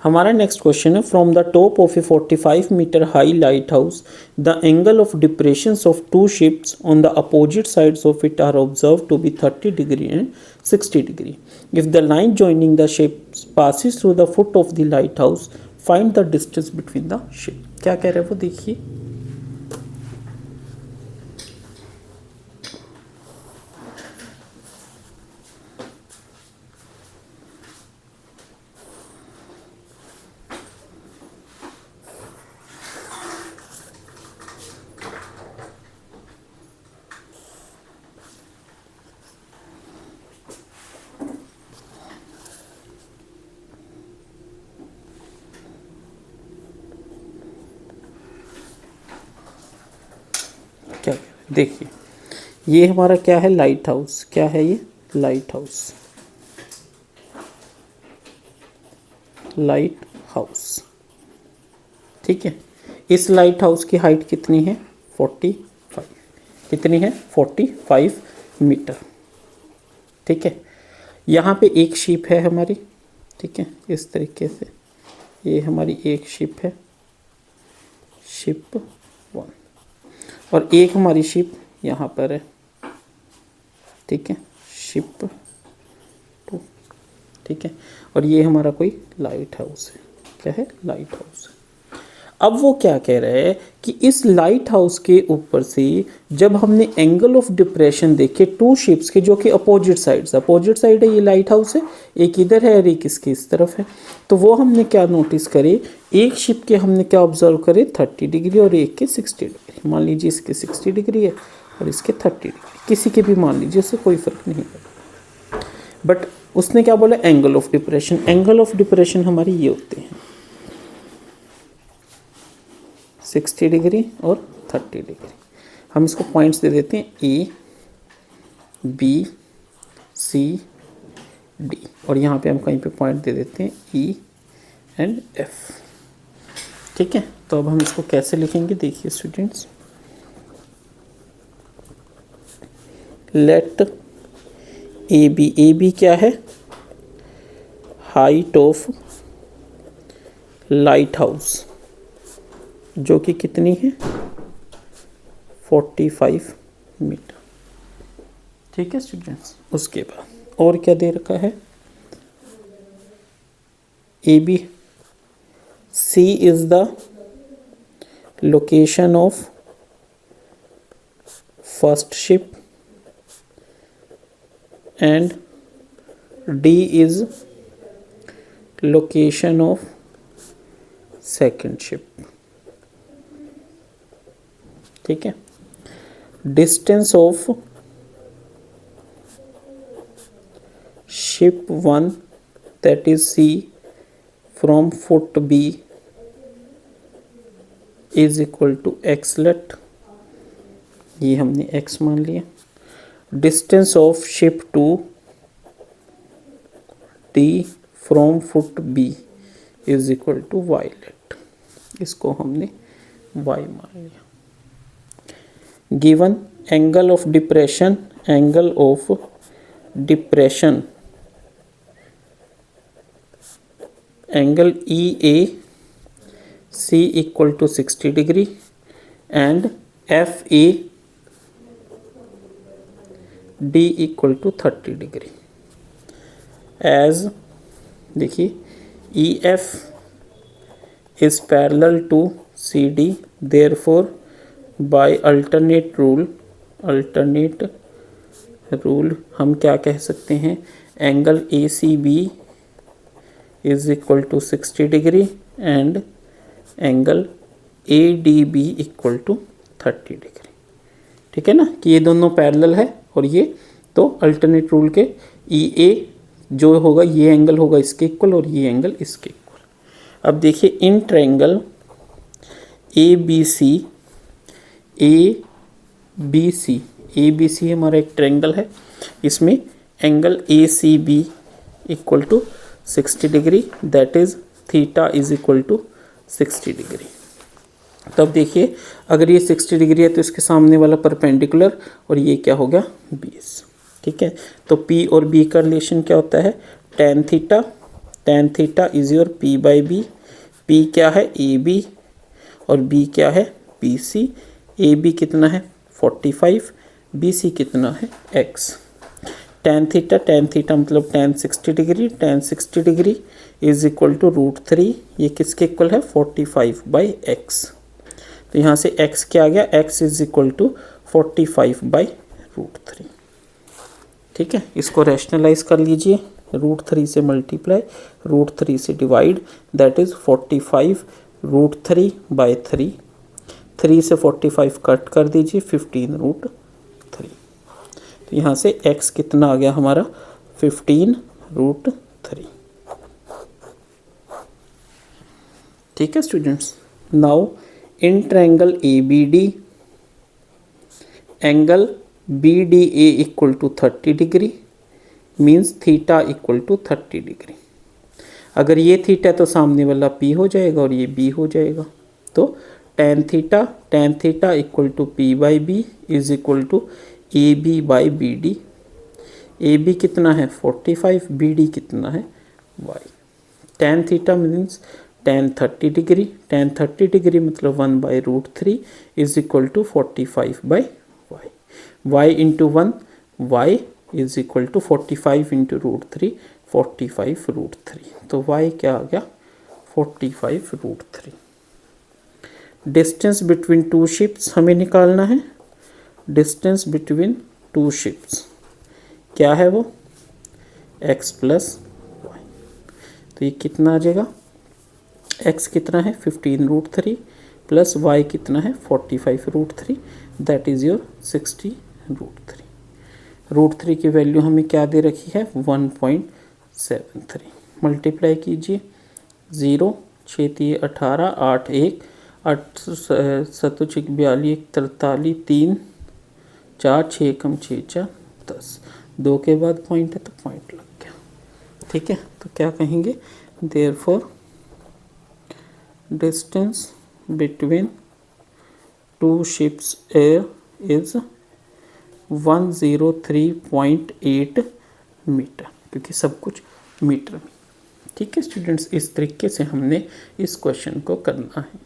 हमारा next question है, from the top of a 45 metre high lighthouse the angle of depression of two ships on the opposite sides of it are observe to be 30 degree and 60 degree. If the line joining the ships passes through the foot of the lighthouse find the distance between the ship. क्या कह रहे हैं वो देखिए. क्या देखिए, ये हमारा क्या है, लाइट हाउस. क्या है ये, लाइट हाउस. लाइट हाउस, ठीक है. इस लाइट हाउस की हाइट कितनी है, 45. कितनी है, 45 मीटर. ठीक है. यहाँ पे एक शिप है हमारी, ठीक है, इस तरीके से. ये हमारी एक शिप है, शिप 1, और एक हमारी शिप यहाँ पर है, ठीक है, शिप 2. ठीक है. और ये हमारा कोई लाइट हाउस है. क्या है, लाइट हाउस. अब वो क्या कह रहे हैं कि इस लाइट हाउस के ऊपर से जब हमने एंगल ऑफ डिप्रेशन देखे टू शिप्स के, जो कि अपोजिट साइड है, ये लाइट हाउस है, एक इधर है और एक इसकी इस तरफ है, तो वो हमने क्या नोटिस करे, एक शिप के हमने क्या ऑब्जर्व करे, 30 डिग्री और एक के 60 डिग्री. मान लीजिए इसके 60 डिग्री है और इसके 30 डिग्री, किसी के भी मान लीजिए, इससे कोई फर्क नहीं पड़ता. बट उसने क्या बोला, angle of depression. Angle of depression हमारी ये होते हैं 60 डिग्री और 30 डिग्री. हम इसको पॉइंट्स दे देते हैं ए, बी, सी, डी, और यहाँ पे हम कहीं पे पॉइंट दे देते हैं ई एंड एफ. ठीक है. तो अब हम इसको कैसे लिखेंगे, देखिए स्टूडेंट्स. लेट ए बी क्या है, हाइट ऑफ लाइट हाउस, जो कि कितनी है, 45 मीटर. ठीक है स्टूडेंट्स. उसके बाद और क्या दे रखा है, A B C is the location of first ship and D is location of second ship. ठीक है. Distance of ship 1 that is C from foot B is equal to x. Let, ये हमने x मान लिया. Distance of ship 2 D from foot B is equal to y. Let, इसको हमने y मान लिया. Given angle of depression, angle E A C equal to 60 degree and F A D equal to 30 degree. As देखिए, E F is parallel to C D, therefore by alternate rule हम क्या कह सकते हैं, angle A C B is equal to 60 degree and angle A D B equal to 30 degree. ठीक है ना, कि ये दोनों पैरेलल है और ये तो अल्टरनेट रूल के ई ए जो होगा, ये एंगल होगा इसके इक्वल और ये एंगल इसके इक्वल. अब देखिए, इन ट्रायंगल ए बी सी हमारा एक ट्रायंगल है, इसमें angle A C B equal to 60 degree, that is theta is equal to 60 degree. तब देखिए, अगर ये 60 डिग्री है तो इसके सामने वाला परपेंडिकुलर, और ये क्या हो गया, 20. ठीक है. तो P और B का रिलेशन क्या होता है, tan theta tan theta is your P by B. P क्या है AB और B क्या है BC। AB कितना है 45, BC कितना है X। tan थीटा मतलब tan 60 degree, tan 60 degree is equal to √3, ये किसके इक्वल है 45 बाई एक्स। तो यहाँ से x क्या आ गया, x is equal to 45 by √3। ठीक है, इसको रैशनलाइज कर लीजिए, √3 से मल्टीप्लाई, √3 से डिवाइड, दैट इज 45 √3 बाई 3। 3 से 45 कट कर दीजिए, 15 √3। तो यहाँ से x कितना आ गया हमारा 15 √3। ठीक है students, now in triangle ABD angle BDA equal to 30 degree means theta equal to 30 degree. अगर ये थीटा तो सामने वाला P हो जाएगा और ये B हो जाएगा। तो tan theta equal to P by B is equal to AB by BD। AB कितना है 45, BD कितना है Y। tan theta means tan 30 degree, tan 30 degree मतलब 1 by √3 is equal to 45 by Y। Y into 1, Y is equal to 45 into √3, 45 √3। तो Y क्या आ गया 45 √3। Distance between two ships हमें निकालना है। डिस्टेंस बिटवीन टू शिप्स क्या है वो x प्लस वाई। तो ये कितना आ जाएगा, x कितना है 15 √3 प्लस y कितना है 45 √3, दैट इज योर 60 √3। √3 की वैल्यू हमें क्या दे रखी है 1.73। मल्टीप्लाई कीजिए, 0 6 18 8 1 8 7 6 42 43 3 4 6 कम 6 4 10, 2 के बाद पॉइंट है तो पॉइंट लग गया। ठीक है, तो क्या कहेंगे, therefore distance between two ships are is 103.8 metre, क्योंकि सब कुछ मीटर में। ठीक है स्टूडेंट्स, इस तरीके से हमने इस क्वेश्चन को करना है।